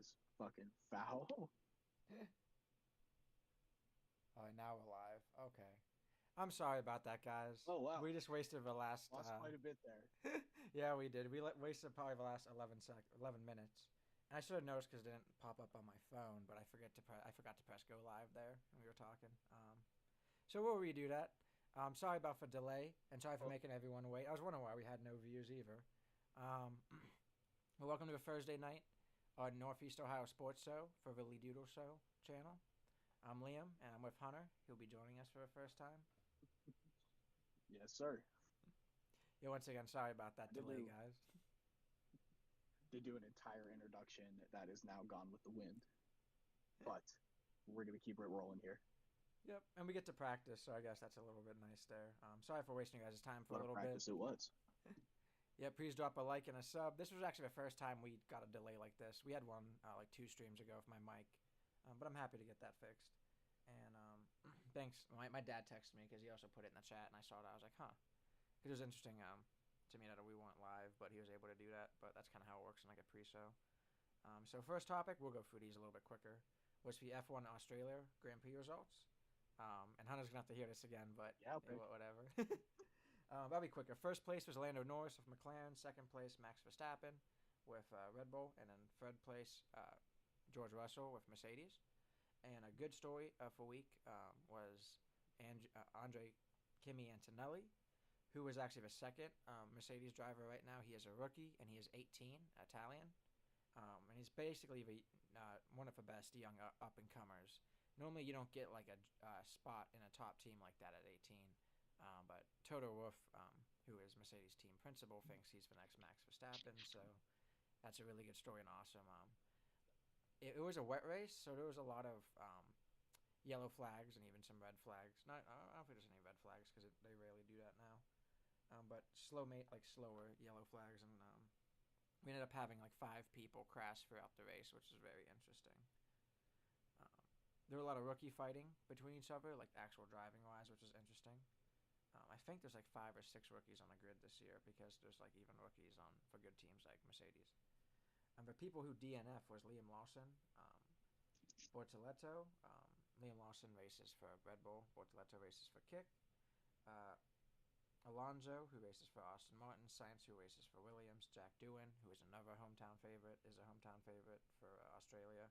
is fucking foul. Oh, now we're live. Okay. I'm sorry about that, guys. Oh wow, We just wasted the last. lost quite a bit there. Yeah, we did. Wasted probably the last 11 minutes. And I should have noticed because it didn't pop up on my phone, but I forgot to press go live there when we were talking. So we'll redo that. Sorry about the delay, and sorry for Oh, making everyone wait. I was wondering why we had no views either. Um, well, welcome to a Thursday night on Northeast Ohio Sports Show for the Lee Doodle Show channel. I'm Liam, and I'm with Hunter. He'll be joining us for the first time. yes, sir. Yeah, once again, sorry about I that did delay, do guys. did do an entire introduction that is now gone with the wind, but we're gonna keep it rolling here. Yep, and we get to practice, so I guess that's a little bit nice there. Sorry for wasting you guys' time for a What a little bit. practice it was. Yeah, please drop a like and a sub. This was actually the first time we got a delay like this. We had one like 2 streams ago with my mic, but I'm happy to get that fixed. And thanks. My dad texted me because he also put it in the chat, and I saw it. I was like, huh. It was interesting to me that we weren't live, but he was able to do that. But that's kind of how it works in like a pre-show. So first topic, we'll go through these a little bit quicker. Was the F1 Australia Grand Prix results. And Hunter's gonna have to hear this again, but Yeah, okay. whatever. That'll be quicker. First place was Lando Norris with McLaren. Second place, Max Verstappen with Red Bull, and then third place, George Russell with Mercedes. And a good story for week was Andre Kimi Antonelli, who is actually the second Mercedes driver right now. He is a rookie and he is 18, Italian. And he's basically one of the best young up and comers. Normally, you don't get like a spot in a top team like that at 18. But Toto Wolff, who is Mercedes team principal, thinks he's the next Max Verstappen. So that's a really good story and awesome. It was a wet race, so there was a lot of yellow flags and even some red flags. Not I don't think there's any red flags because they rarely do that now. But slower yellow flags, and we ended up having like 5 people crash throughout the race, which is very interesting. Um, there were a lot of rookie fighting between each other, like actual driving wise, which is interesting. I think there's like 5 or 6 rookies on the grid this year because there's like even rookies on for good teams like Mercedes. And the people who DNF was Liam Lawson, Bortoleto. Liam Lawson races for Red Bull. Bortoleto races for Kick. Uh, Alonso, who races for Aston Martin. Sainz, who races for Williams. Jack Doohan, who is another hometown favorite, is a hometown favorite for Australia.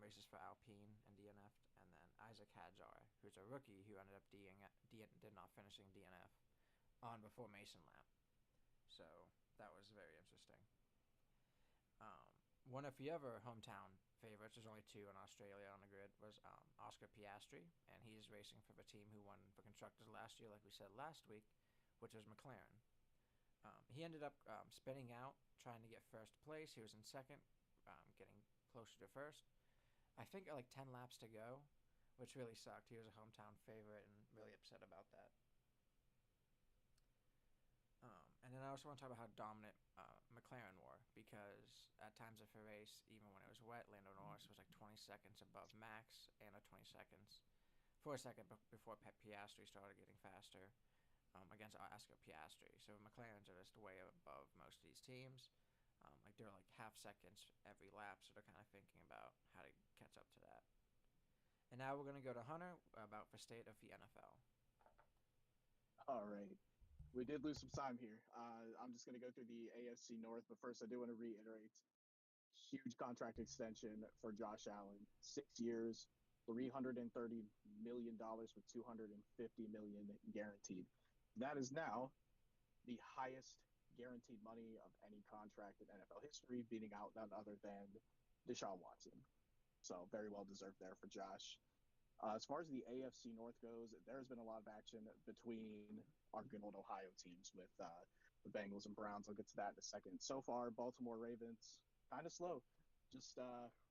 Races for Alpine and DNF'd. And then Isaac Hadjar, who's a rookie who ended up did not finishing DNF on the formation lap. So that was very interesting. One of the other hometown favorites, there's only 2 in Australia on the grid, was Oscar Piastri, and he's racing for the team who won the constructors last year, like we said last week, which was McLaren. He ended up spinning out, trying to get first place. He was in second, getting closer to first. I think like 10 laps to go, which really sucked. He was a hometown favorite and really upset about that. And then I also want to talk about how dominant McLaren were because at times of the race, even when it was wet, Lando Norris was like 20 seconds above Max and 20 seconds for a second before Piastri started getting faster against Oscar Piastri. So McLaren's are just way above most of these teams. Like they're like half seconds every lap, so they're kind of thinking about how to catch up to that. And now we're going to go to Hunter about the state of the NFL. All right. We did lose some time here. I'm just gonna go through the AFC North, but first I do want to reiterate huge contract extension for Josh Allen. 6 years, $330 million with 250 million guaranteed. That is now the highest guaranteed money of any contract in NFL history, beating out none other than Deshaun Watson. So very well deserved there for Josh. As far as the AFC North goes, there's been a lot of action between our good old Ohio teams with the Bengals and Browns. I'll get to that in a second. So far, Baltimore Ravens kind of slow. Just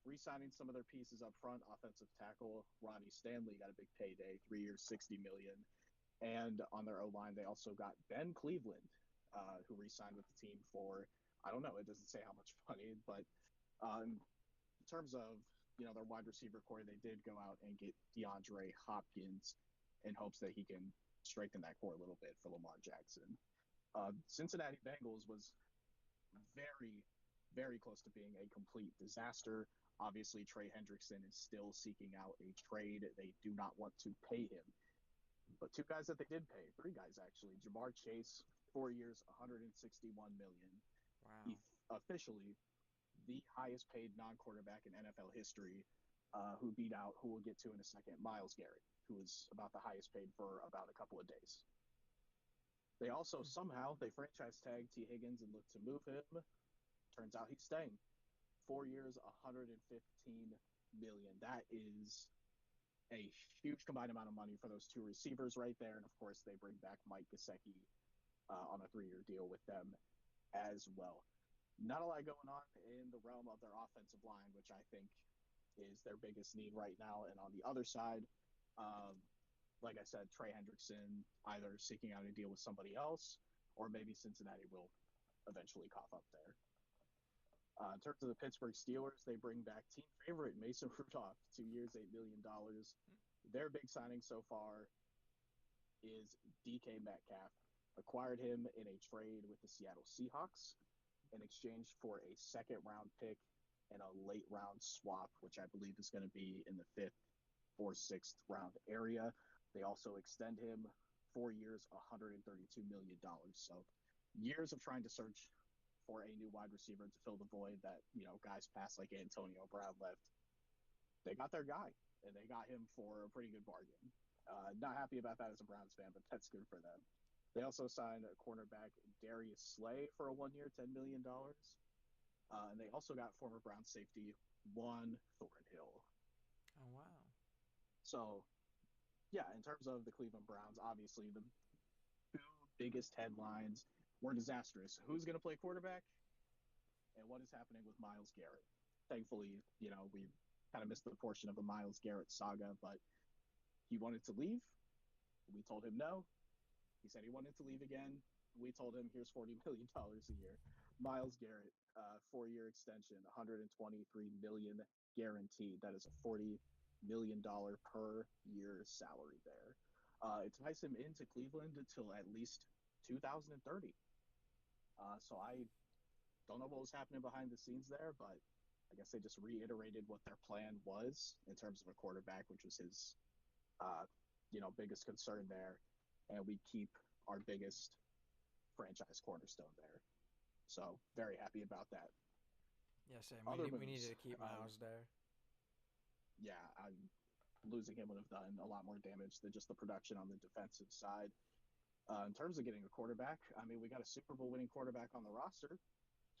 re-signing some of their pieces up front. Offensive tackle Ronnie Stanley got a big payday, 3 years, 60 million. And on their O line, they also got Ben Cleveland, who re-signed with the team for I don't know. It doesn't say how much money, but in terms of their wide receiver core, they did go out and get DeAndre Hopkins in hopes that he can strengthen that core a little bit for Lamar Jackson. Cincinnati Bengals was very, very close to being a complete disaster. Obviously, Trey Hendrickson is still seeking out a trade. They do not want to pay him. But two guys that they did pay, three guys actually. Jamar Chase, 4 years, 161 million. Wow. Officially the highest paid non-quarterback in NFL history, who beat out, who we'll get to in a second, Myles Garrett, who was about the highest paid for about a couple of days. They also somehow, they franchise tagged T. Higgins and looked to move him. Turns out he's staying. 4 years, 115 million. That is a huge combined amount of money for those two receivers right there. And of course, they bring back Mike Gesicki on a 3-year deal with them as well. Not a lot going on in the realm of their offensive line, which I think is their biggest need right now. And on the other side, like I said, Trey Hendrickson either seeking out a deal with somebody else, or maybe Cincinnati will eventually cough up there. In terms of the Pittsburgh Steelers, they bring back team favorite Mason Rudolph, 2 years, $8 million. Their big signing so far is DK Metcalf. Acquired him in a trade with the Seattle Seahawks in exchange for a second-round pick and a late-round swap, which I believe is going to be in the 5th or 6th round area. They also extend him 4 years, $132 million. So years of trying to search for a new wide receiver to fill the void that, guys past like Antonio Brown left. They got their guy, and they got him for a pretty good bargain. Not happy about that as a Browns fan, but that's good for them. They also signed a cornerback, Darius Slay, for a 1 year, $10 million. And they also got former Browns safety, Juan Thornhill. Oh, wow. So, yeah, in terms of the Cleveland Browns, obviously the two biggest headlines were disastrous. Who's going to play quarterback? And what is happening with Myles Garrett? Thankfully, we kind of missed the portion of the Myles Garrett saga, but he wanted to leave. We told him no. He said he wanted to leave again. We told him, here's $40 million a year. Myles Garrett, 4-year extension, $123 million guaranteed. That is a $40 million per year salary there. It ties him into Cleveland until at least 2030. So I don't know what was happening behind the scenes there, but I guess they just reiterated what their plan was in terms of a quarterback, which was his, biggest concern there. And we keep our biggest franchise cornerstone there. So very happy about that. Yeah, same. Other We needed moves, to keep Myles there. Yeah, losing him would have done a lot more damage than just the production on the defensive side. In terms of getting a quarterback, we got a Super Bowl winning quarterback on the roster.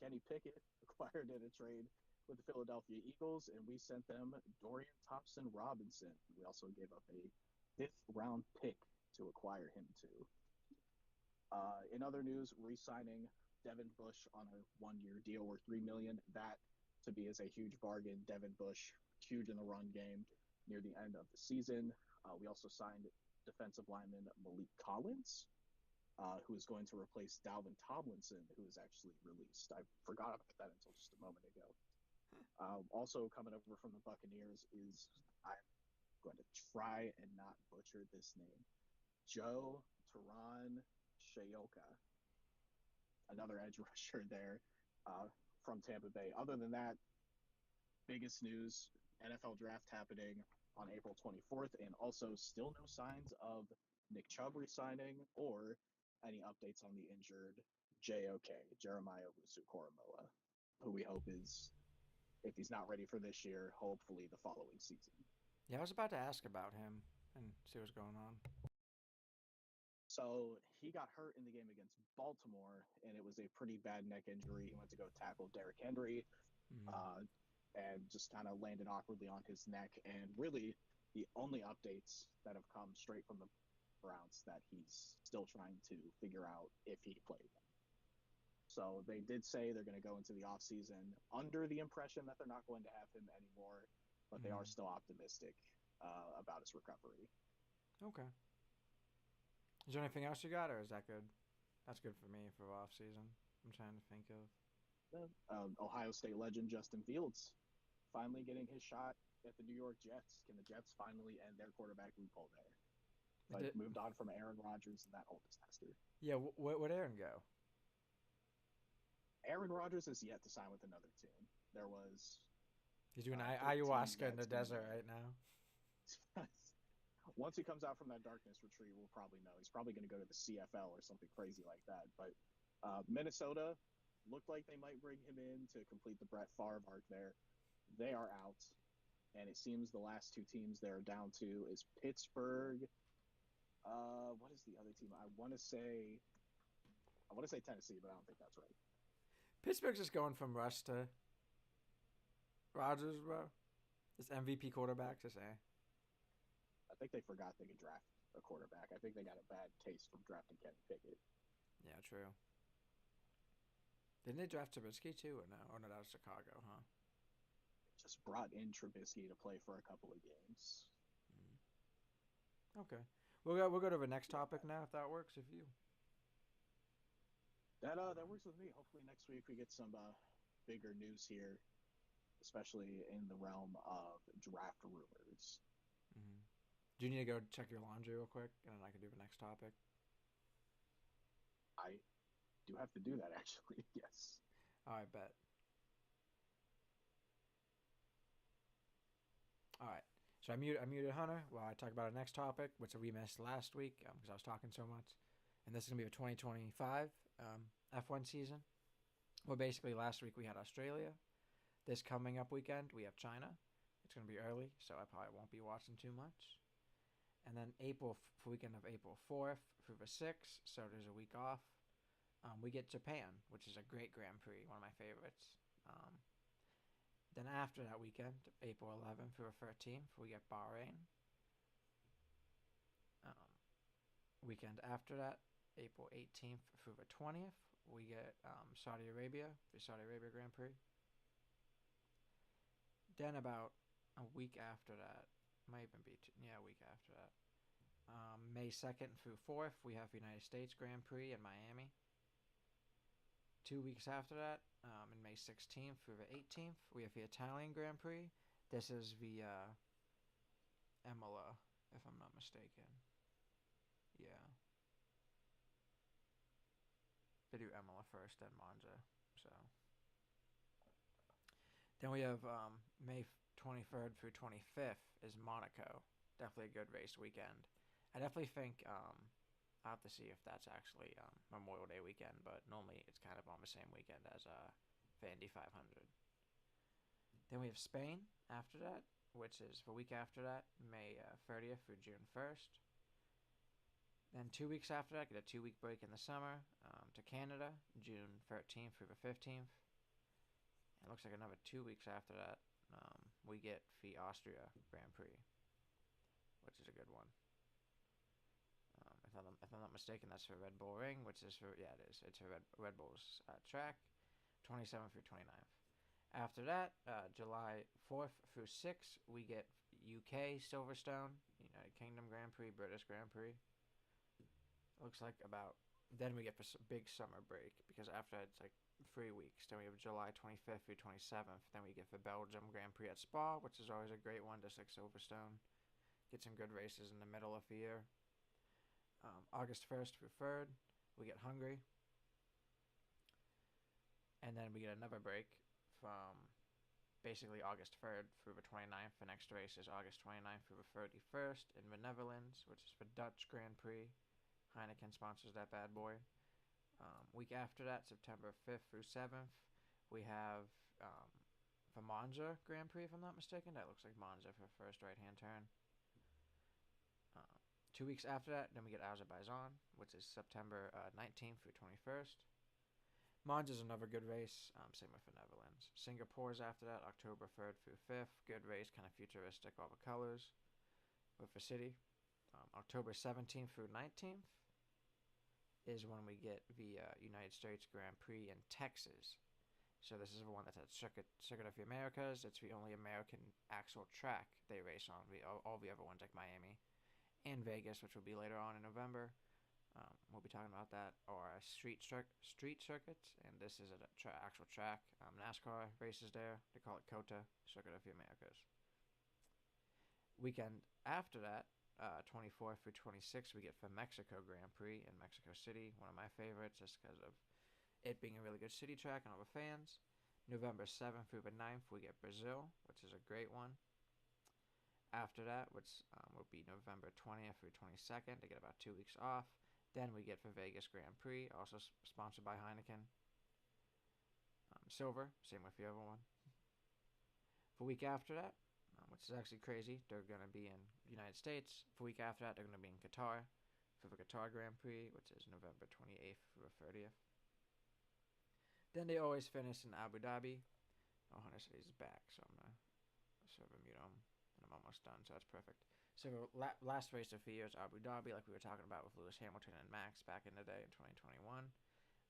Kenny Pickett acquired in a trade with the Philadelphia Eagles, and we sent them Dorian Thompson-Robinson. We also gave up a 5th round pick to acquire him too. In other news, re-signing Devin Bush on a 1-year deal worth $3 million. That, to me, is a huge bargain. Devin Bush, huge in the run game near the end of the season. We also signed defensive lineman Malik Collins, who is going to replace Dalvin Tomlinson, who is actually released. I forgot about that until just a moment ago. Also coming over from the Buccaneers is, I'm going to try and not butcher this name, Joe Teron Shayoka, another edge rusher there from Tampa Bay. Other than that, biggest news, NFL draft happening on April 24th, and also still no signs of Nick Chubb resigning or any updates on the injured JOK, Jeremiah Owusu-Koramoah, who we hope is, if he's not ready for this year, hopefully the following season. Yeah, I was about to ask about him and see what's going on. So he got hurt in the game against Baltimore, and it was a pretty bad neck injury. He went to go tackle Derrick Henry, and just kind of landed awkwardly on his neck. And really, the only updates that have come straight from the Browns that he's still trying to figure out if he played. So they did say they're going to go into the offseason under the impression that they're not going to have him anymore, but they are still optimistic about his recovery. Okay. Is there anything else you got, or is that good? That's good for me for off season. I'm trying to think of. Ohio State legend Justin Fields finally getting his shot at the New York Jets. Can the Jets finally end their quarterback loophole there? Like, moved on from Aaron Rodgers and that whole disaster. Yeah, where'd Aaron go? Aaron Rodgers is yet to sign with another team. There was He's doing 14 ayahuasca in the that teamed desert him. right now. Once he comes out from that darkness retreat, we'll probably know. He's probably going to go to the CFL or something crazy like that. But Minnesota looked like they might bring him in to complete the Brett Favre arc there. They are out. And it seems the last two teams they're down to is Pittsburgh. What is the other team? I want to say Tennessee, but I don't think that's right. Pittsburgh's just going from Russ to Rodgers, bro. This MVP quarterback, just I think they forgot they could draft a quarterback. I think they got a bad taste from drafting Kenny Pickett. Yeah, true. Didn't they draft Trubisky too, or no? Oh no, that was Chicago, huh? Just brought in Trubisky to play for a couple of games. Okay, we'll go to the next topic now, if that works with you. That works with me. Hopefully next week we get some bigger news here, especially in the realm of draft rumors. Mm-hmm. Do you need to go check your laundry real quick, and then I can do the next topic? I do have to do that actually. Yes. I bet. All right. So I muted Hunter while I talk about our next topic, which we missed last week because I was talking so much. And this is going to be the 2025 F1 season. Well, basically, last week we had Australia. This coming up weekend, we have China. It's going to be early, so I probably won't be watching too much. And then weekend of April 4th through the 6th, so there's a week off. We get Japan, which is a great Grand Prix, one of my favorites. Then after that weekend, April 11th through the 13th, we get Bahrain. Weekend after that, April 18th through the 20th, we get Saudi Arabia, the Saudi Arabia Grand Prix. Then about a week after that, might even be a week after that, May 2nd through 4th, we have the United States Grand Prix in Miami. 2 weeks after that, in May 16th through the 18th, we have the Italian Grand Prix. This is the Imola, if I'm not mistaken. Yeah. They do Imola first, then Monza. So. Then we have May 23rd through 25th is Monaco. Definitely a good race weekend. I definitely think I'll have to see if that's actually Memorial Day weekend, but normally it's kind of on the same weekend as the Indy 500. Then we have Spain after that, which is the week after that, May 30th through June 1st. Then 2 weeks after that, get a 2-week break in the summer to Canada, June 13th through the 15th. It looks like another 2 weeks after that, we get the Austria Grand Prix, which is a good one. If I'm not mistaken, that's for Red Bull Ring, which is for, yeah, it is. It's for Red Bull's track, 27th through 29th. After that, July 4th through 6th, we get UK Silverstone, United Kingdom Grand Prix, British Grand Prix. Looks like then we get the big summer break, because after that, it's like 3 weeks. Then we have July 25th through 27th. Then we get the Belgium Grand Prix at Spa, which is always a great one, just like Silverstone. Get some good races in the middle of the year. August 1st through 3rd, we get Hungary. And then we get another break from basically August 3rd through the 29th. The next race is August 29th through the 31st in the Netherlands, which is the Dutch Grand Prix. Heineken sponsors that bad boy. Week after that, September 5th through 7th, we have the Monza Grand Prix, if I'm not mistaken. That looks like Monza for first right-hand turn. 2 weeks after that, then we get Azerbaijan, which is September 19th through 21st. Monza is another good race, same with the Netherlands. Singapore's after that, October 3rd through 5th. Good race, kind of futuristic, all the colors with the city. October 17th through 19th is when we get the United States Grand Prix in Texas. So this is the one that's at Circuit of the Americas. It's the only American actual track they race on. All the other ones like Miami and Vegas, which will be later on in November. We'll be talking about that, or street circuits, and this is an actual track. NASCAR races there. They call it COTA, Circuit of the Americas. Weekend after that, 24th through 26th, we get the Mexico Grand Prix in Mexico City, one of my favorites, just because of it being a really good city track and all the fans. November 7th through the 9th, we get Brazil, which is a great one. After that, which will be November 20th through 22nd, to get about 2 weeks off. Then we get the Vegas Grand Prix, also sponsored by Heineken. Silver, same with the other one. The week after that, which is actually crazy, they're going to be in the United States. The week after that, they're going to be in Qatar for the Qatar Grand Prix, which is November 28th through the 30th. Then they always finish in Abu Dhabi. Oh, Hunter said he's back, so I'm going to sort of mute him. And I'm almost done, so that's perfect. So the last race of the year is Abu Dhabi, like we were talking about with Lewis Hamilton and Max back in the day in 2021.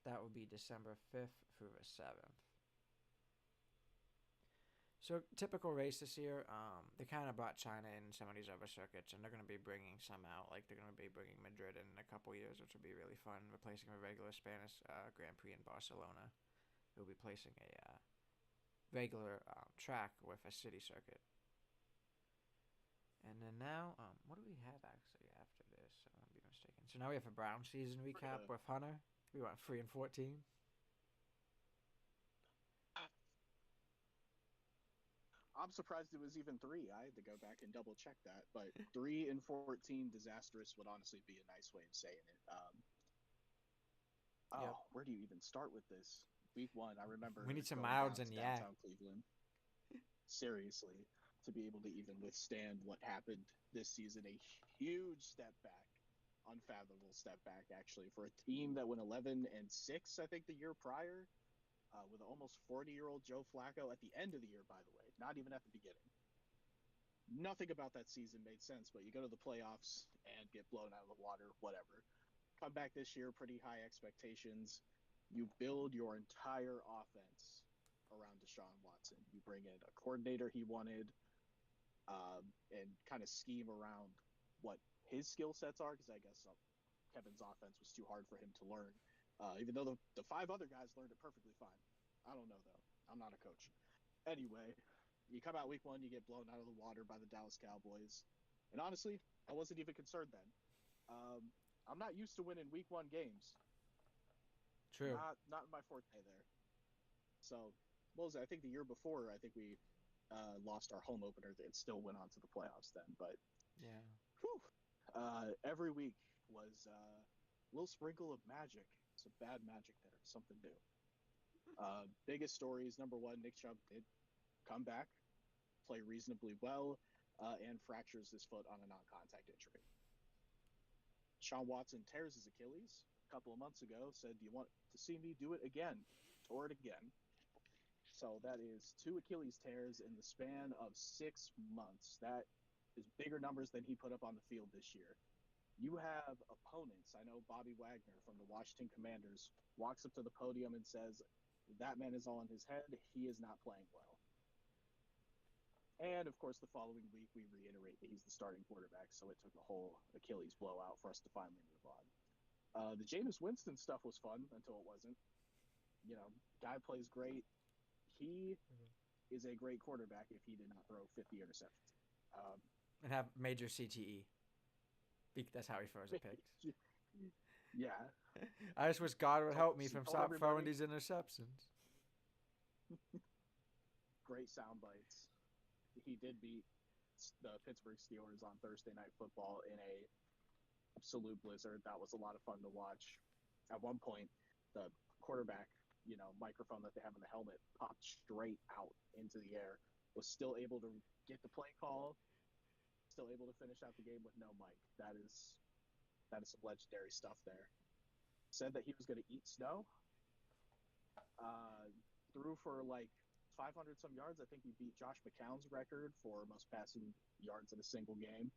That will be December 5th through the 7th. So typical race this year, they kind of brought China in some of these other circuits, and they're going to be bringing some out. Like they're going to be bringing Madrid in a couple years, which will be really fun, replacing a regular Spanish Grand Prix in Barcelona. They'll be placing a regular track with a city circuit. And then now, what do we have actually after this? I don't be mistaken. So now we have a Brown season recap with Hunter. We went 3-14. I'm surprised it was even 3. I had to go back and double check that, but 3-14 disastrous would honestly be a nice way of saying it. Yep. Where do you even start with this? Week 1, I remember We need some going miles down in to the downtown Cleveland. Seriously, to be able to even withstand what happened this season, a huge step back, unfathomable step back actually for a team that went 11-6, I think the year prior. With almost 40-year-old Joe Flacco at the end of the year, by the way, not even at the beginning. Nothing about that season made sense, but you go to the playoffs and get blown out of the water, whatever. Come back this year, pretty high expectations. You build your entire offense around Deshaun Watson. You bring in a coordinator he wanted and kind of scheme around what his skill sets are, because I guess Kevin's offense was too hard for him to learn. Even though the 5 other guys learned it perfectly fine. I don't know, though. I'm not a coach. Anyway, you come out week 1, you get blown out of the water by the Dallas Cowboys. And honestly, I wasn't even concerned then. I'm not used to winning week 1 games. True. Not my forte there. So, what was it? I think the year before, I think we lost our home opener and still went on to the playoffs then. But yeah, every week was a little sprinkle of magic. Some bad magic there, something new. Biggest stories, number 1, Nick Chubb did come back, play reasonably well, and fractures his foot on a non-contact injury. Sean Watson tears his Achilles a couple of months ago, said, "Do you want to see me do it again?" Tore it again. So that is 2 Achilles tears in the span of 6 months. That is bigger numbers than he put up on the field this year. You have opponents. I know Bobby Wagner from the Washington Commanders walks up to the podium and says, that man is all in his head. He is not playing well. And, of course, the following week, we reiterate that he's the starting quarterback, so it took a whole Achilles blowout for us to finally move on. The Jameis Winston stuff was fun until it wasn't. You know, guy plays great. He is a great quarterback if he did not throw 50 interceptions. And have major CTE. That's how he throws a pick. Yeah. I just wish God would help me from stop throwing these interceptions. Great sound bites. He did beat the Pittsburgh Steelers on Thursday Night Football in a absolute blizzard. That was a lot of fun to watch. At one point, the quarterback, microphone that they have in the helmet popped straight out into the air, was still able to get the play call, still able to finish out the game with no mic. That is some legendary stuff there. Said that he was going to eat snow. Threw for like 500 some yards. I think he beat Josh McCown's record for most passing yards in a single game.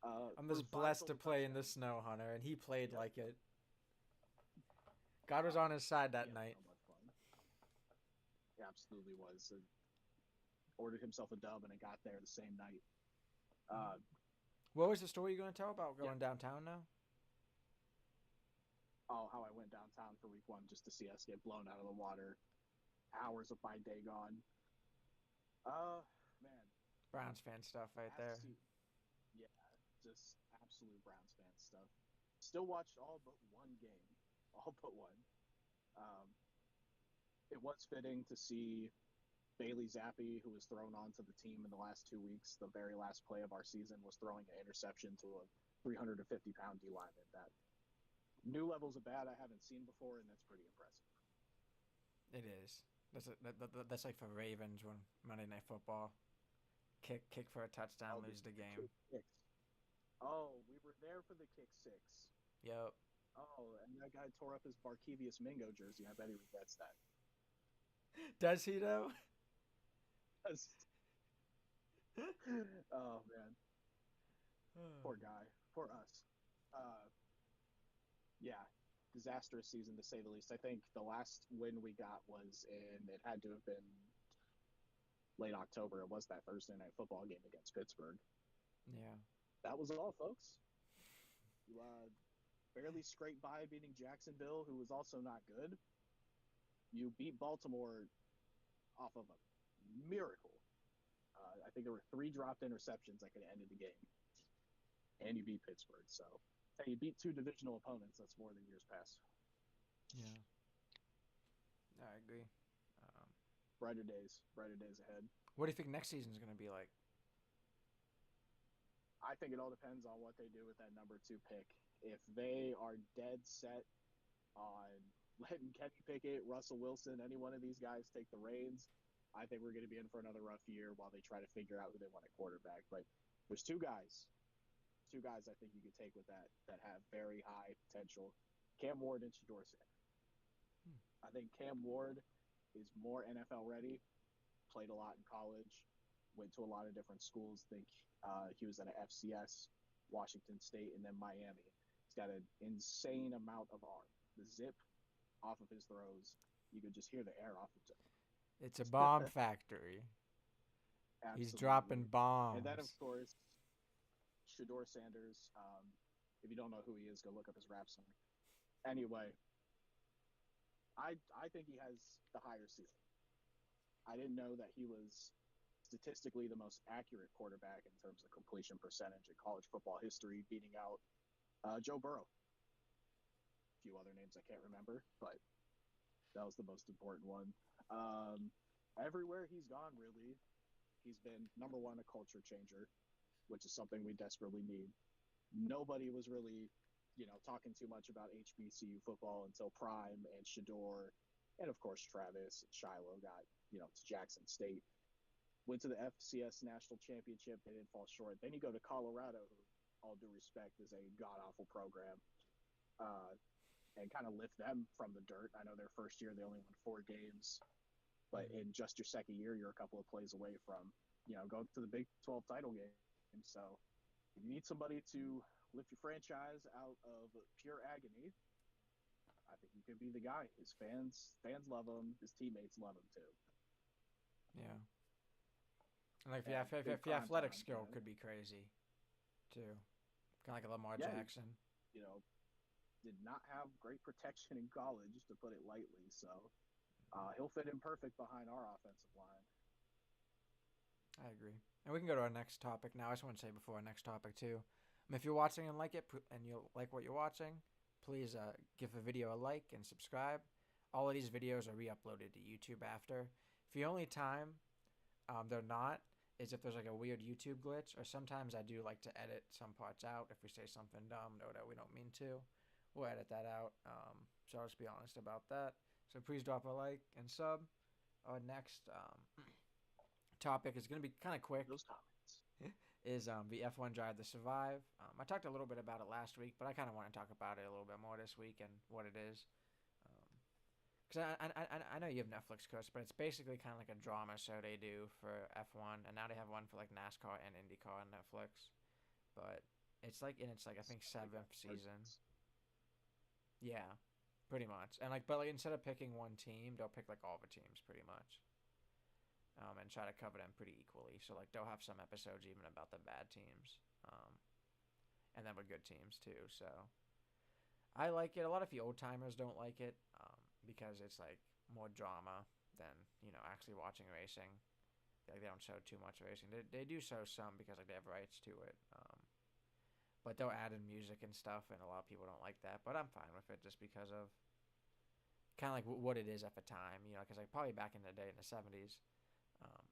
I'm just blessed to play in the snow, Hunter, and he played like it. God was on his side that night. So much fun. He absolutely was. Ordered himself a dub, and it got there the same night. What was the story you're going to tell about going downtown now? Oh, how I went downtown for week 1 just to see us get blown out of the water. Hours of my day gone. Man. Browns fan stuff right there. Yeah, just absolute Browns fan stuff. Still watched all but one game. All but one. Um, it was fitting to see Bailey Zappi, who was thrown onto the team in the last 2 weeks. The very last play of our season was throwing an interception to a 350-pound D lineman. That new levels of bad I haven't seen before, and that's pretty impressive. It is. That's like for Ravens when Monday Night Football kick for a touchdown, Oh, lose the the game. kick six. Oh, we were there for the kick six. Yep. Oh, and that guy tore up his Barkevius Mingo jersey. I bet he regrets that. Does he though? Oh man, poor guy, poor us. Uh, yeah, disastrous season to say the least. I think the last win we got was in. It had to have been late October. It was that Thursday night football game against Pittsburgh. Yeah. That was all, folks. You barely scraped by beating Jacksonville, who was also not good. You beat Baltimore off of a miracle. I think there were 3 dropped interceptions that could have ended the game, and you beat Pittsburgh. So, hey, you beat 2 divisional opponents. That's more than years past. Yeah. I agree. Um, Brighter days ahead. what do you think next season's gonna be like? I think it all depends on what they do with that number 2 pick. If they are dead set on letting Kenny Pickett, Russell Wilson, any one of these guys take the reins, I think we're going to be in for another rough year while they try to figure out who they want at quarterback. But there's two guys I think you could take with that have very high potential: Cam Ward and Shedeur Sanders. Hmm. I think Cam Ward is more NFL ready. Played a lot in college, went to a lot of different schools. I think he was at an FCS, Washington State, and then Miami. He's got an insane amount of arm. The zip off of his throws, you could just hear the air off of It's a bomb it. factory. He's dropping Absolutely. And then, of bombs. course, Shedeur Sanders. If you don't know who he is, go look up his rap song. Anyway, I think he has the higher ceiling. I didn't know that he was statistically the most accurate quarterback in terms of completion percentage in college football history, beating out Joe Burrow. A few other names I can't remember, but that was the most important one. Um, Everywhere he's gone, really, he's been number one, a culture changer, which is something we desperately need. Nobody was really, talking too much about HBCU football until Prime and Shedeur, and of course Travis and Shiloh got, to Jackson State. Went to the FCS National Championship. They didn't fall short. Then you go to Colorado, who, all due respect, is a god awful program, uh, and kind of lift them from the dirt. I know their first year they only won 4 games, but in just your second year, you're a couple of plays away from, going to the Big 12 title game. So if you need somebody to lift your franchise out of pure agony, I think he could be the guy. His fans love him. His teammates love him too. Yeah. And like And big if your prime athletic time, skill could be crazy, too. Kind of like a Lamar yeah, Jackson. you know, did not have great protection in college, to put it lightly. So he'll fit in perfect behind our offensive line. I agree. And we can go to our next topic now. I just want to say before our next topic, too. If you're watching and like it, and you like what you're watching, please give the video a like and subscribe. All of these videos are re-uploaded to YouTube after. If the only time they're not is if there's like a weird YouTube glitch, or sometimes I do like to edit some parts out if we say something dumb or that we don't mean to. We'll edit that out. So I'll just be honest about that. So please drop a like and sub. Our next topic is going to be kind of quick. Those comments. Is the F1 Drive to Survive. I talked a little bit about it last week, but I kind of want to talk about it a little bit more this week and what it is. Because I know you have Netflix, Chris, but it's basically kind of like a drama show they do for F1, and now they have one for like NASCAR and IndyCar on Netflix. But it's like I think 7th season. Yeah, pretty much. And but instead of picking one team, they'll pick like all the teams pretty much. And try to cover them pretty equally. So they'll have some episodes even about the bad teams, and then with good teams too. So I like it. A lot of the old timers don't like it because it's like more drama than actually watching racing. They don't show too much racing. They do show some because they have rights to it, but they'll add in music and stuff, and a lot of people don't like that. But I'm fine with it just because of kind of like what it is at the time, because like probably back in the day in the 70s, um,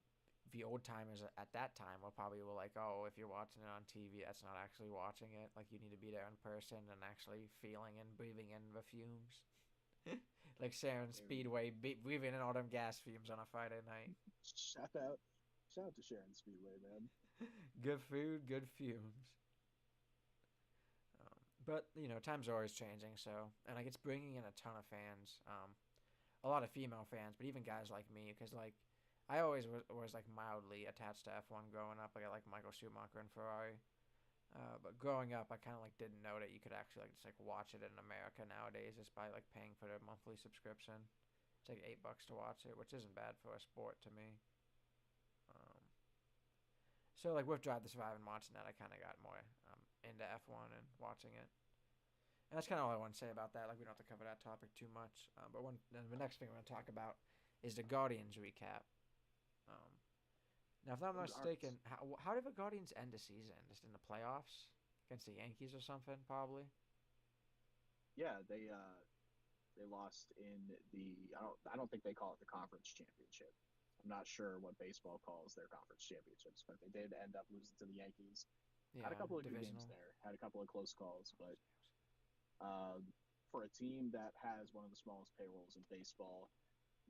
the old timers at that time were like, oh, if you're watching it on TV, that's not actually watching it. Like you need to be there in person and actually feeling and breathing in the fumes. Like Sharon Speedway breathing in all them gas fumes on a Friday night. Shout out, shout out to Sharon Speedway, man. Good food, good fumes. But times are always changing. So, and like it's bringing in a ton of fans, a lot of female fans, but even guys like me, because like I always was like mildly attached to F1 growing up. Like I like Michael Schumacher and Ferrari. But growing up, I kind of like didn't know that you could actually like just like watch it in America nowadays just by like paying for the monthly subscription. It's like $8 to watch it, which isn't bad for a sport to me. Um, so like with Drive to Survive and watching that, I kind of got more into F1 and watching it. And that's kind of all I want to say about that. Like we don't have to cover that topic too much. But the next thing we're going to talk about is the Guardians recap. Um, Now, if I'm not mistaken, how did the Guardians end the season? Just in the playoffs against the Yankees or something, probably. Yeah, they lost in the I don't think they call it the conference championship. I'm not sure what baseball calls their conference championships, but they did end up losing to the Yankees. Had a Yeah, couple of good games divisional. there. Had a couple of close calls, but for a team that has one of the smallest payrolls in baseball,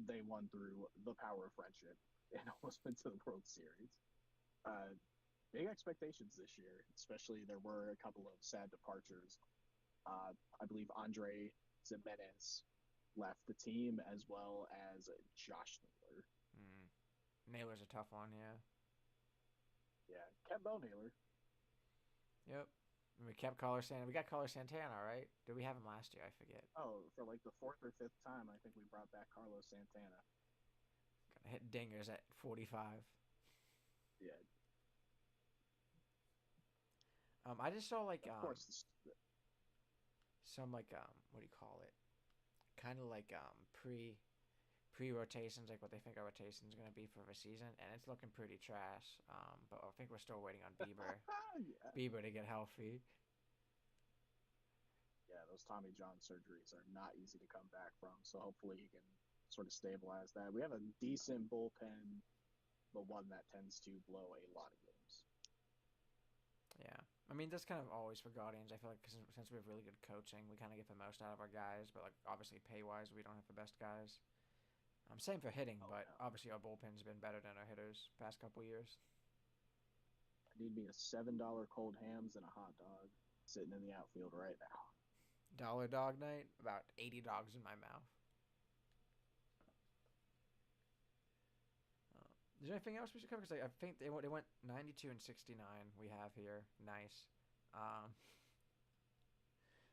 they won through the power of friendship and almost went to the World Series. Uh, Big expectations this year, especially there were a couple of sad departures. I believe Andre Zimenez left the team as well as Josh Naylor. Mm. Naylor's a tough one, yeah. Yeah, kept Bo Naylor. Yep. And we kept Caller Santana. We got Caller Santana, right? Did we have him last year? I forget. Oh, for like the fourth or fifth time, I think we brought back Carlos Santana. Gonna hit dingers at 45. Yeah, I just saw like of course. some like what do you call it? Kind of like pre rotations, like what they think our rotation is gonna be for the season, and it's looking pretty trash. But I think we're still waiting on Yeah, Bieber to get healthy. yeah, those Tommy John surgeries are not easy to come back from. So hopefully he can sort of stabilize that. We have a decent bullpen, but one that tends to blow a lot of games. Yeah. I mean, that's kind of always for Guardians. I feel like since we have really good coaching, we kind of get the most out of our guys. But like obviously pay wise, we don't have the best guys. Same for hitting, Oh but no, obviously our bullpen's been better than our hitters past couple years. I need me a $7 cold hams and a hot dog sitting in the outfield right now. Dollar dog night, about 80 dogs in my mouth. Is there anything else we should cover? Because I think they went 92 and 69. We have here nice. Um,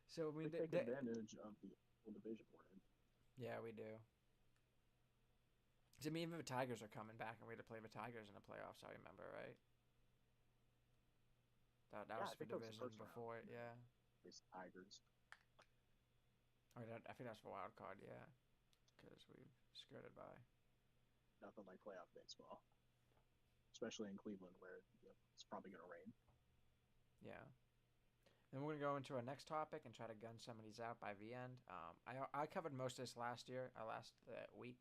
so I We mean, take advantage of the division we're in. yeah, we do. 'Cause, I mean, even the Tigers are coming back, and we had to play the Tigers in the playoffs. I remember, right? That Yeah, was I for think that was the division first round. before it, yeah. It's Tigers. Or I think that's for wild card, yeah. Because we've skirted by. Nothing like playoff baseball, especially in Cleveland where it's probably going to rain. Yeah. Then we're gonna go into our next topic and try to gun some of these out by the end. I covered most of this last year, last week.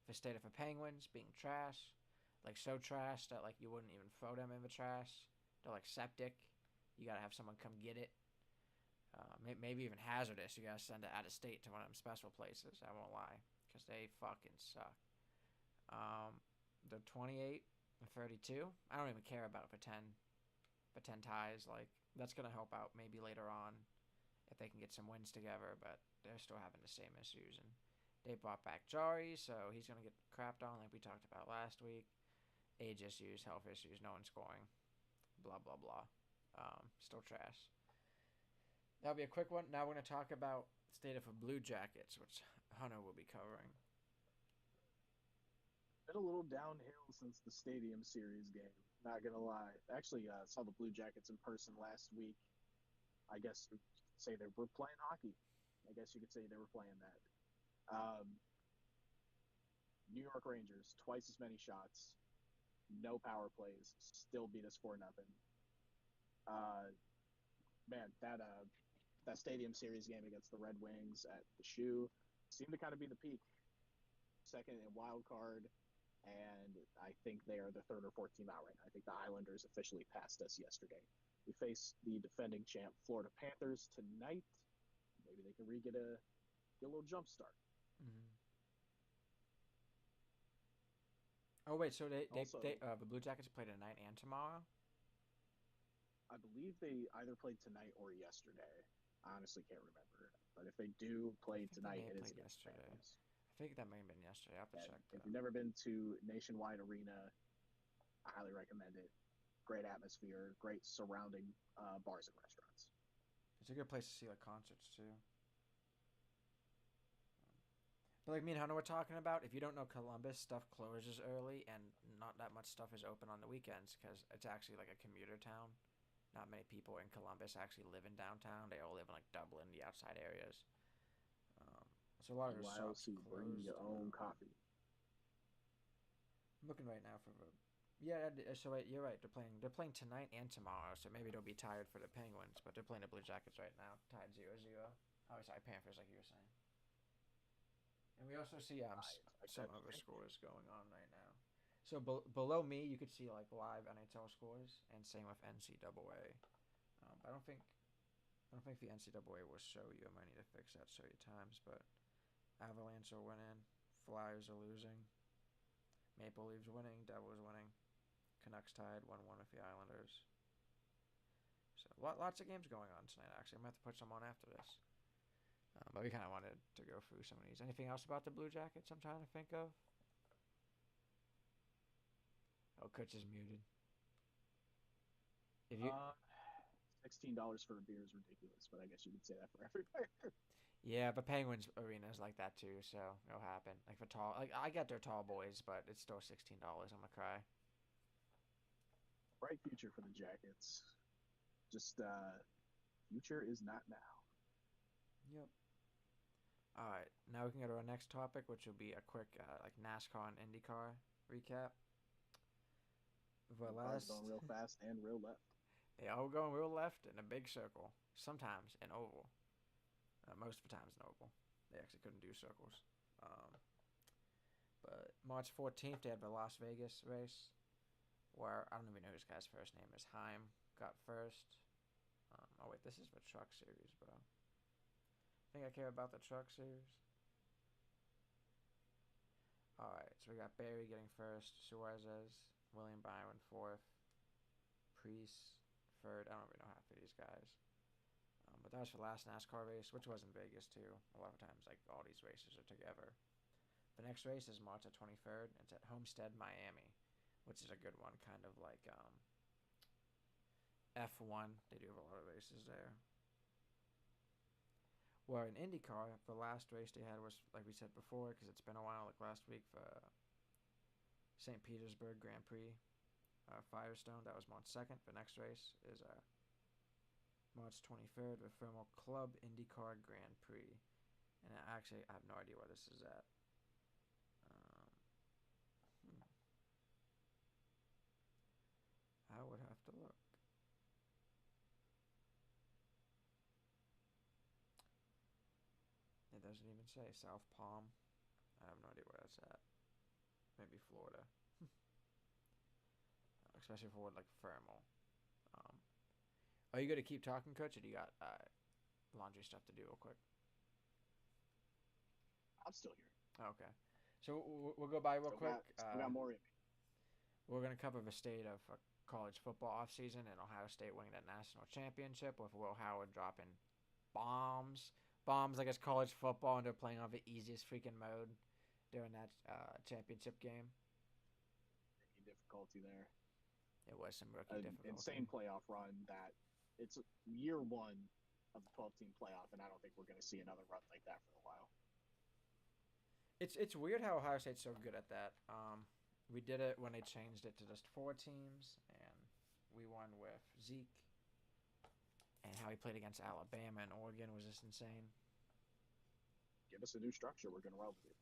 The state of the Penguins being trash, like so trash that like you wouldn't even throw them in the trash. They're like septic. You gotta have someone come get it. Maybe even hazardous. You gotta send it out of state to one of them special places. I won't lie, because they fucking suck. They're 28 and 32. I don't even care about the 10 ties. Like that's gonna help out maybe later on if they can get some wins together. But they're still having the same issues, and they brought back Jari, so he's gonna get crapped on like we talked about last week. Age issues, health issues, no one scoring, blah blah blah. Still trash. That'll be a quick one. Now we're gonna talk about state of the Blue Jackets, which Hunter will be covering. Been a little downhill since the Stadium Series game. Not gonna lie. Actually, saw the Blue Jackets in person last week. I guess you could say they were playing hockey. I guess you could say they were playing that. New York Rangers, twice as many shots, no power plays, still beat us 4-0. Uh, Man, that Stadium Series game against the Red Wings at the Shoe, seem to kind of be the peak. Second in wild card, and I think they are the third or fourth team out right now. I think the Islanders officially passed us yesterday. We face the defending champ Florida Panthers tonight. Maybe they can get a little jump start. Mm-hmm. Oh wait, so the Blue Jackets play tonight and tomorrow? I believe they either played tonight or yesterday. I honestly can't remember. But if they do play tonight, it is against yesterday. Panthers. I think that may have been yesterday. I have to check. If you've never been to Nationwide Arena, I highly recommend it. Great atmosphere, great surrounding bars and restaurants. It's a good place to see like concerts too. But like me and Hunter were talking about, if you don't know Columbus, stuff closes early and not that much stuff is open on the weekends because it's actually like a commuter town. Not many people in Columbus actually live in downtown. They all live in like Dublin, the outside areas. So a lot of the shops closed. Bring your own coffee. I'm looking right now for the. Yeah, so you're right. They're playing tonight and tomorrow, so maybe they'll be tired for the Penguins, but they're playing the Blue Jackets right now, tied 0-0. Oh, sorry, Panthers, like you were saying. And we also see some other scores going on right now. So below me, you could see like live NHL scores, and same with NCAA. I don't think the NCAA will show you. I might need to fix that, show you times, but Avalanche are winning, Flyers are losing, Maple Leafs winning, Devils winning, Canucks tied 1-1 with the Islanders. So lots of games going on tonight. Actually, I'm gonna have to put some on after this. But we kind of wanted to go through some of these. Anything else about the Blue Jackets I'm trying to think of? Oh, Kutch is muted. If you $16 for a beer is ridiculous, but I guess you could say that for everywhere. Yeah, but Penguins Arena is like that too, so it'll happen. Like for tall, like I get their tall boys, but it's still $16. I'm gonna cry. Bright future for the Jackets. Just future is not now. Yep. All right, now we can go to our next topic, which will be a quick like NASCAR and Indycar recap. The last going real fast and real left. They all going real left in a big circle. Sometimes an oval. Most of the times an oval. They actually couldn't do circles. But March 14th, they had the Las Vegas race, where I don't even know whose guy's first name is. Heim got first. Oh wait, this is the truck series, bro. Think I care about the truck series? Alright, so we got Barry getting first, Suarez, William Byron fourth, Priest third. I don't really know half of these guys. But that was the last NASCAR race, which was in Vegas too. A lot of times, like, all these races are together. The next race is March 23rd. It's at Homestead, Miami, which is a good one, kind of like F1. They do have a lot of races there. Where in IndyCar, the last race they had was, like we said before, because it's been a while, like last week, for St. Petersburg Grand Prix, Firestone. That was March 2nd. The next race is March 23rd, the Thermal Club IndyCar Grand Prix. And I have no idea where this is at. I would have to look. It doesn't even say. South Palm. I have no idea where that's at. Maybe Florida. Especially for like thermal. Are you going to keep talking, Coach, or do you got laundry stuff to do real quick? I'm still here. Okay. So we'll go by real quick. Still got more in me. We're going to cover the state of college football offseason and Ohio State winning the national championship with Will Howard dropping bombs, like it's college football, and they're playing on the easiest freaking mode during that championship game. Rookie difficulty there. It was some rookie difficulty. Insane playoff run that it's year one of the 12-team playoff, and I don't think we're going to see another run like that for a while. It's weird how Ohio State's so good at that. We did it when they changed it to just 4 teams, and we won with Zeke. And how he played against Alabama and Oregon was just insane. Give us a new structure, we're going to roll with it.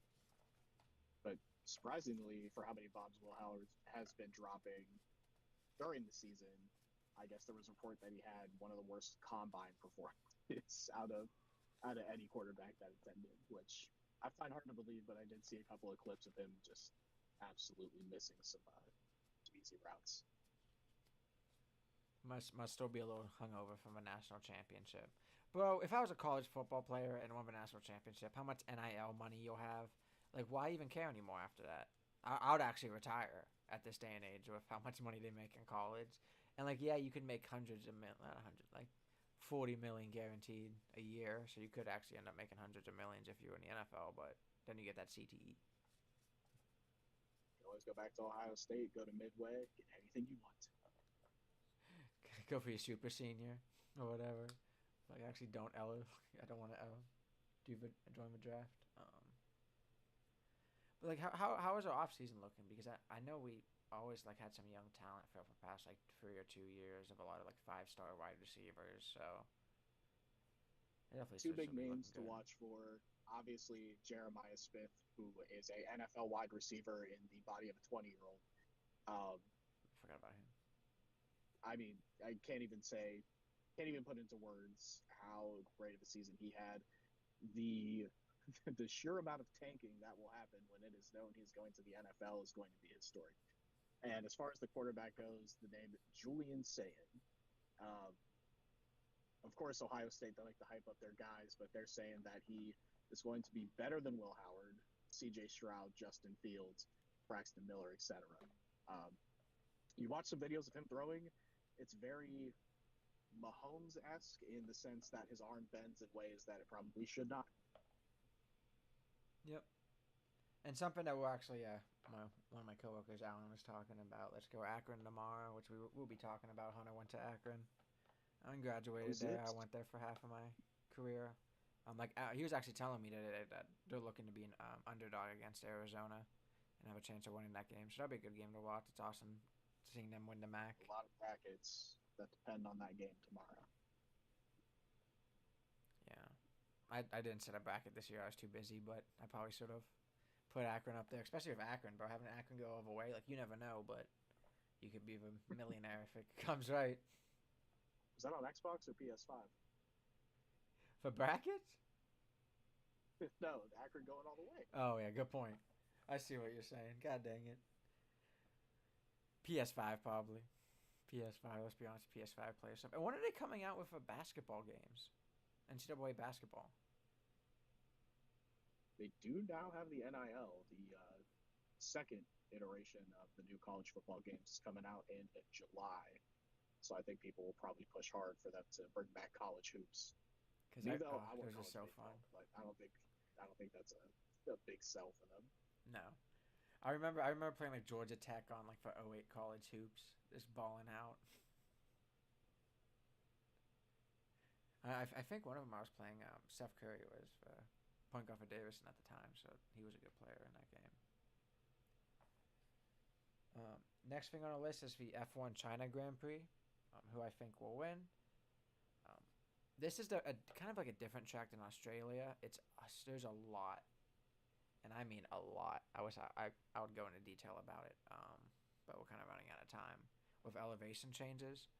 But surprisingly, for how many bombs Will Howard has been dropping during the season, I guess there was a report that he had one of the worst combine performances out of any quarterback that attended, which I find hard to believe, but I did see a couple of clips of him just absolutely missing some easy routes. Must still be a little hungover from a national championship. Bro, if I was a college football player and won a national championship, how much NIL money you'll have? Like, why even care anymore after that? I would actually retire at this day and age with how much money they make in college. And, like, yeah, you could make hundreds of millions, not 100, like 40 million guaranteed a year. So you could actually end up making hundreds of millions if you were in the NFL, but then you get that CTE. You can always go back to Ohio State, go to Midway, get anything you want. Go for your super senior or whatever. Like, actually don't I don't want to join the draft. But like, how is our off season looking? Because I know we always like had some young talent for the past like 3 or 2 years of a lot of like 5-star wide receivers. So it definitely Two big should be looking names to good. watch for. Obviously, Jeremiah Smith, who is a NFL wide receiver in the body of a 20-year-old. Um, Forgot about him. I mean, can't even put into words how great of a season he had. The the sheer amount of tanking that will happen when it is known he's going to the NFL is going to be historic. And as far as the quarterback goes, the name Julian Sayin. Um, of course, Ohio State, they like to hype up their guys, but they're saying that he is going to be better than Will Howard, CJ Stroud, Justin Fields, Braxton Miller, etc. Um, you watch some videos of him throwing, it's very Mahomes esque in the sense that his arm bends in ways that it probably should not. Yep. And something that we'll actually, one of my coworkers, Alan, was talking about. Let's go Akron tomorrow, which we'll be talking about. Hunter went to Akron. I Go graduated there. I Zips. went there for half of my career. He was actually telling me today that they're looking to be an underdog against Arizona and have a chance of winning that game. So that'll be a good game to watch. It's awesome seeing them win the MAC. A lot of brackets that depend on that game tomorrow. Yeah, I didn't set a bracket this year. I was too busy, but I probably should have put Akron up there, especially with Akron, bro. Having Akron go all the way, like you never know, but you could be the millionaire if it comes right. Is that on Xbox or PS5? For brackets? No, Akron going all the way. Oh yeah, good point. I see what you're saying. God dang it. PS5 probably. PS5. Let's be honest. PS5 plays stuff. And when are they coming out with basketball games? NCAA basketball. They do now have the NIL, the second iteration of the new college football games is coming out in July. So I think people will probably push hard for them to bring back college hoops. Cause Me though, I want those are college so fun. baseball, but I don't think that's a big sell for them. No, I remember playing like Georgia Tech on like for '08 college hoops, just balling out. I think one of them I was playing. Steph Curry was point guard for Davidson at the time, so he was a good player in that game. Next thing on our list is the F1 China Grand Prix, who I think will win. Um, this is kind of like a different track than Australia. There's a lot, and I mean a lot. I would go into detail about it, but we're kind of running out of time with elevation changes.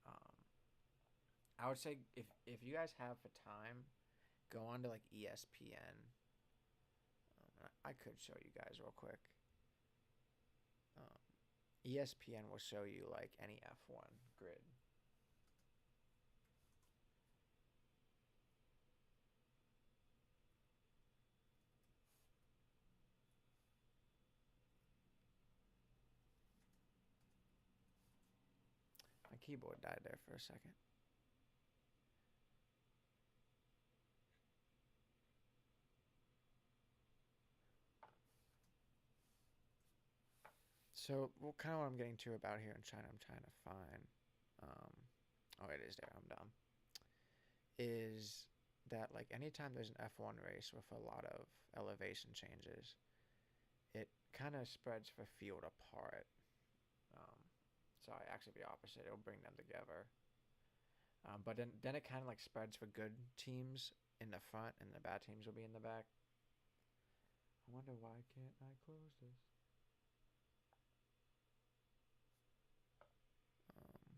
Um, I would say if you guys have the time, go on to like ESPN. I could show you guys real quick. Um, ESPN will show you like any F1 grid. My keyboard died there for a second. So, well, kind of what I'm getting to about here in China, I'm trying to find. Oh, it is there. I'm dumb. Is that like anytime there's an F1 race with a lot of elevation changes, it kind of spreads the field apart. Um, actually the opposite. It'll bring them together. But then it kind of like spreads for good teams in the front, and the bad teams will be in the back. I wonder why can't I close this? Um,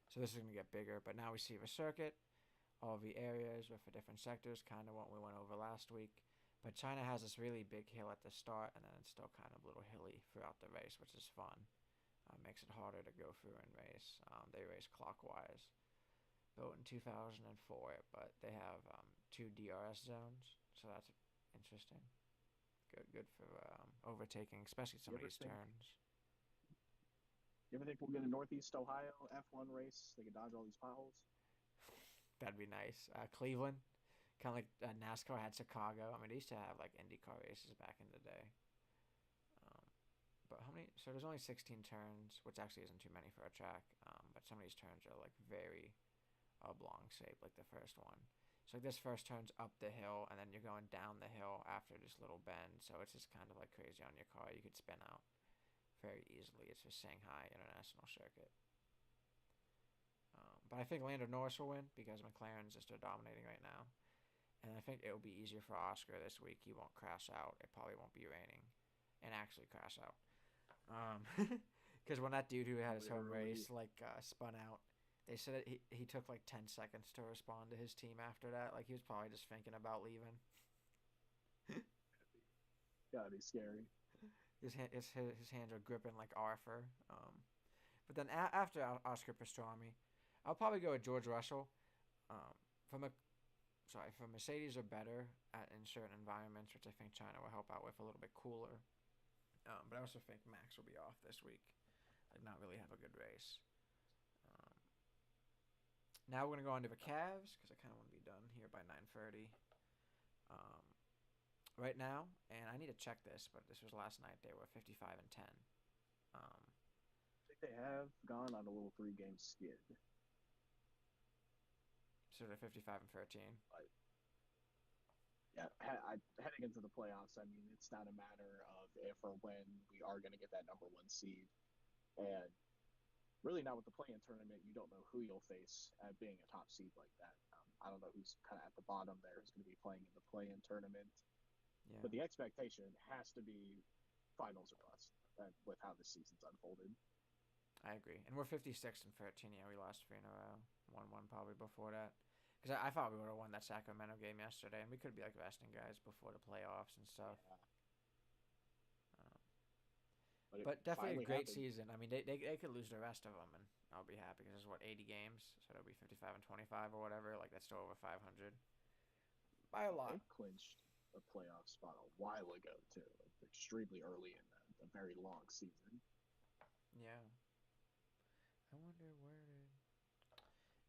So this is going to get bigger. But now we see a circuit, all the areas with the different sectors, kind of what we went over last week. But China has this really big hill at the start, and then it's still kind of a little hilly throughout the race, which is fun. Makes it harder to go through and race. They race clockwise. Built in 2004, but they have two DRS zones, so that's interesting. Good for overtaking, especially some of these turns. You ever think we'll get a Northeast Ohio F1 race? They can dodge all these potholes. That'd be nice. Cleveland, kind of like NASCAR had Chicago. I mean, they used to have like IndyCar races back in the day. But how many? So there's only 16 turns, which actually isn't too many for a track. But some of these turns are like very oblong shape, like the first one. So like this first turn's up the hill, and then you're going down the hill after this little bend. So it's just kind of like crazy on your car. You could spin out very easily. It's the Shanghai International Circuit. But I think Lando Norris will win because McLaren's just dominating right now. And I think it will be easier for Oscar this week. He won't crash out. It probably won't be raining and actually crash out. Because when that dude who had his home race spun out, they said that he took like 10 seconds to respond to his team after that. Like he was probably just thinking about leaving. Gotta be scary. His hands are gripping like Arthur. But then after Oscar Pastrami, I'll probably go with George Russell. From Mercedes are better in certain environments, which I think China will help out with a little bit cooler. But I also think Max will be off this week, like not really have a good race. Now we're gonna go on to the Cavs because I kind of want to be done here by 9:30. Right now, and I need to check this, but this was last night. They were 55-10. I think they have gone on a little 3-game skid. So they're 55-13. Yeah, heading into the playoffs, I mean, it's not a matter of if or when we are going to get that number 1 seed. And really now with the play-in tournament, you don't know who you'll face at being a top seed like that. I don't know who's kind of at the bottom there who's going to be playing in the play-in tournament. Yeah. But the expectation has to be finals or bust with how the season's unfolded. I agree. And we're 56-13. Yeah, we lost 3 in a row. 1-1 probably before that. Because I thought we would have won that Sacramento game yesterday, and we could be like resting guys before the playoffs and stuff. Yeah. But definitely a great season. I mean, they could lose the rest of them, and I'll be happy because there's 80 games, so it'll be 55-25 or whatever. Like that's still over 500 by a lot. They clinched a playoff spot a while ago too, like extremely early in a very long season. Yeah. I wonder where did.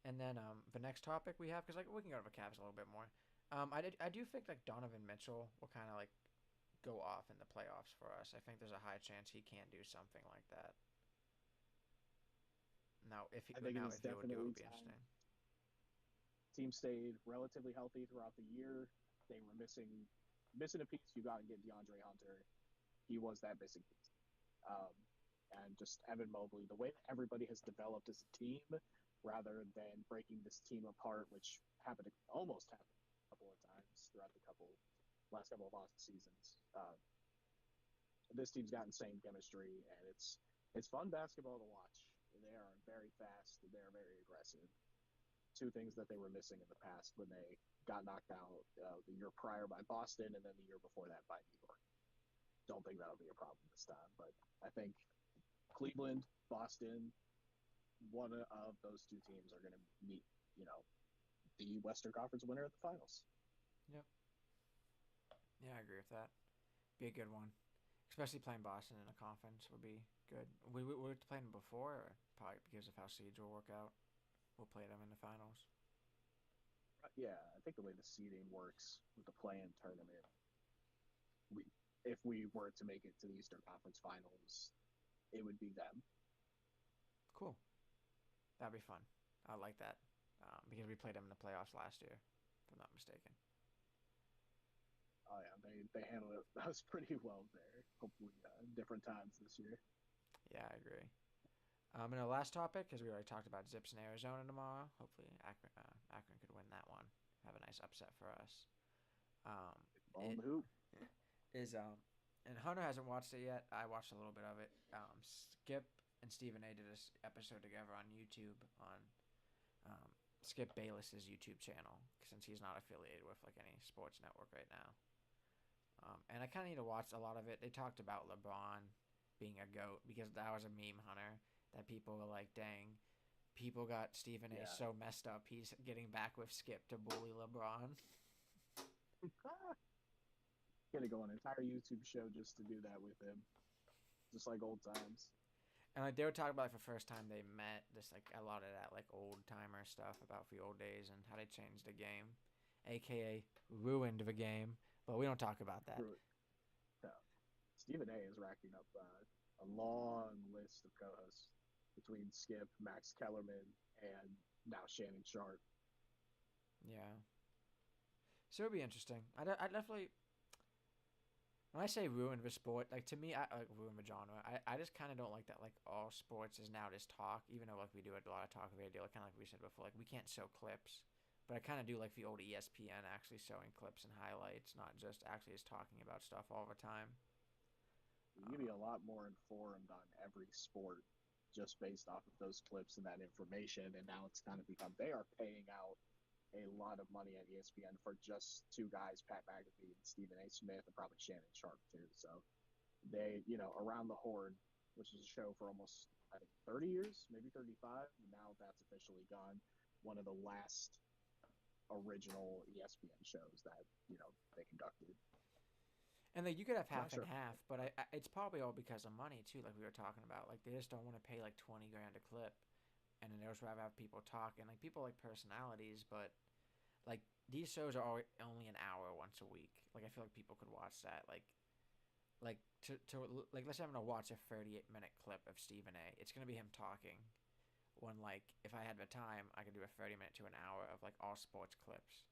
And then the next topic we have, because like we can go to the Cavs a little bit more. I do think like Donovan Mitchell will kind of like go off in the playoffs for us. I think there's a high chance he can do something like that. Now, if he would do, it would be interesting. Team stayed relatively healthy throughout the year. They were missing a piece. You got to get DeAndre Hunter. He was that missing piece. And just Evan Mobley, the way that everybody has developed as a team, rather than breaking this team apart, which almost happened a couple of times throughout the last couple of off seasons. This team's got insane chemistry, and it's fun basketball to watch. They are very fast. They are very aggressive. 2 things that they were missing in the past when they got knocked out the year prior by Boston, and then the year before that by New York. Don't think that'll be a problem this time, but I think Cleveland, Boston, one of those 2 teams are going to meet, the Western Conference winner at the finals. Yep. Yeah, I agree with that. Be a good one. Especially playing Boston in a conference would be good. We played them before, or probably because of how seeds will work out. We'll play them in the finals. Yeah, I think the way the seeding works with the play-in tournament, if we were to make it to the Eastern Conference Finals, it would be them. Cool. That'd be fun. I like that because we played them in the playoffs last year, if I'm not mistaken. Oh yeah, they handled us pretty well there. Hopefully, different times this year. Yeah, I agree. And the last topic, because we already talked about Zips in Arizona tomorrow. Hopefully, Akron could win that one. Have a nice upset for us. And Hunter hasn't watched it yet. I watched a little bit of it. Skip and Stephen A. did this episode together on YouTube on Skip Bayless's YouTube channel since he's not affiliated with like any sports network right now. And I kind of need to watch a lot of it. They talked about LeBron being a GOAT because that was a meme hunter that people were like, dang, people got Stephen A. so messed up. He's getting back with Skip to bully LeBron. Gonna go an entire YouTube show just to do that with him, just like old times. And like they were talking about like the first time they met, just like a lot of that like old timer stuff about the old days and how they changed the game, aka ruined the game. But we don't talk about that. No. Stephen A. is racking up a long list of co-hosts between Skip, Max Kellerman, and now Shannon Sharp. Yeah. So it'll be interesting. I definitely. When I say ruin the sport, like to me, I like ruin the genre. I just kind of don't like that. Like all sports is now just talk, even though like we do a lot of talk radio. Like kind of like we said before, like we can't show clips, but I kind of do like the old ESPN actually showing clips and highlights, not just actually just talking about stuff all the time. You can be a lot more informed on every sport just based off of those clips and that information. And now it's kind of become they are paying out a lot of money at ESPN for just two guys, Pat McAfee and Stephen A. Smith, and probably Shannon Sharp too. So they, Around the Horn, which is a show for almost I think 30 years, maybe 35. Now that's officially gone. One of the last original ESPN shows that they conducted. And like you could have half and half, but it's probably all because of money too. Like we were talking about, like they just don't want to pay like 20 grand a clip, and then they just rather have people talking. Like people like personalities, but like these shows are only an hour once a week. Like I feel like people could watch that. Like to let's say I'm gonna watch a 38-minute clip of Stephen A. It's gonna be him talking. When like if I had the time, I could do a 30-minute to an hour of like all sports clips.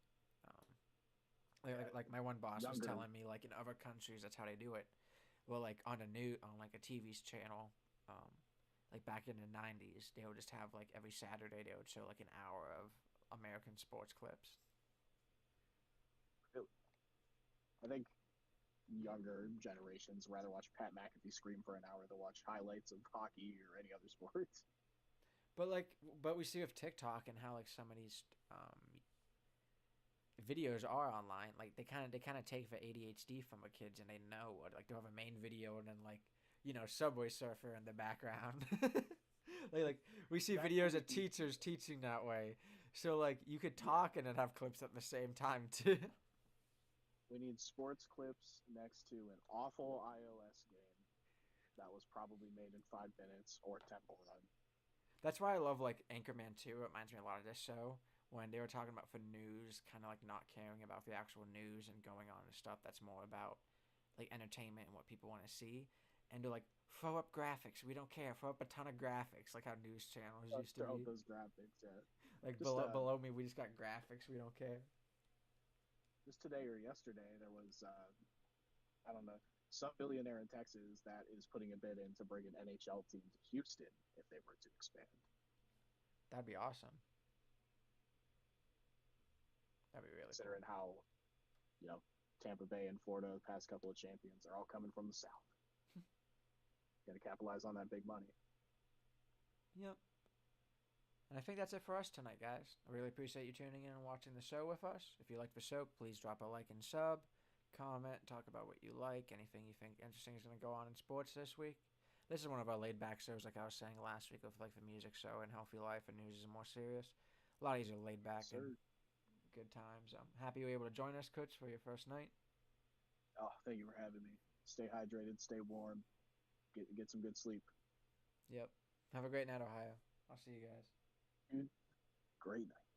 Like my one boss was telling me like in other countries that's how they do it. Well, like on like a TV channel, like back in the 90s, they would just have like every Saturday they would show like an hour of American sports clips. I think younger generations rather watch Pat McAfee scream for an hour than watch highlights of hockey or any other sports. But we see with TikTok and how like some of these videos are online. Like they kind of take the ADHD from the kids and they know what like they'll have a main video and then like Subway Surfer in the background. like we see videos of teachers teaching that way. So like you could talk and then have clips at the same time too. We need sports clips next to an awful iOS game that was probably made in 5 minutes or Temple Run. That's why I love like Anchorman 2. It reminds me a lot of this show when they were talking about for news, kind of like not caring about the actual news and going on to stuff that's more about like entertainment and what people want to see. And they're like, throw up graphics. We don't care. Throw up a ton of graphics, like how news channels used to be. Throw up those graphics, yeah. Like below me, we just got graphics. We don't care. Just today or yesterday, there was I don't know, some billionaire in Texas that is putting a bid in to bring an NHL team to Houston if they were to expand. That'd be awesome. That'd be really considering cool. How Tampa Bay and Florida, the past couple of champions, are all coming from the South. Got to capitalize on that big money. Yep. And I think that's it for us tonight, guys. I really appreciate you tuning in and watching the show with us. If you like the show, please drop a like and sub, comment, talk about what you like, anything you think interesting is going to go on in sports this week. This is one of our laid-back shows, like I was saying last week, of like the music show and healthy life, and news is more serious. A lot of these are laid back and good times. I'm happy you were able to join us, Coach, for your first night. Oh, thank you for having me. Stay hydrated, stay warm, get some good sleep. Yep. Have a great night, Ohio. I'll see you guys. Dude, great night.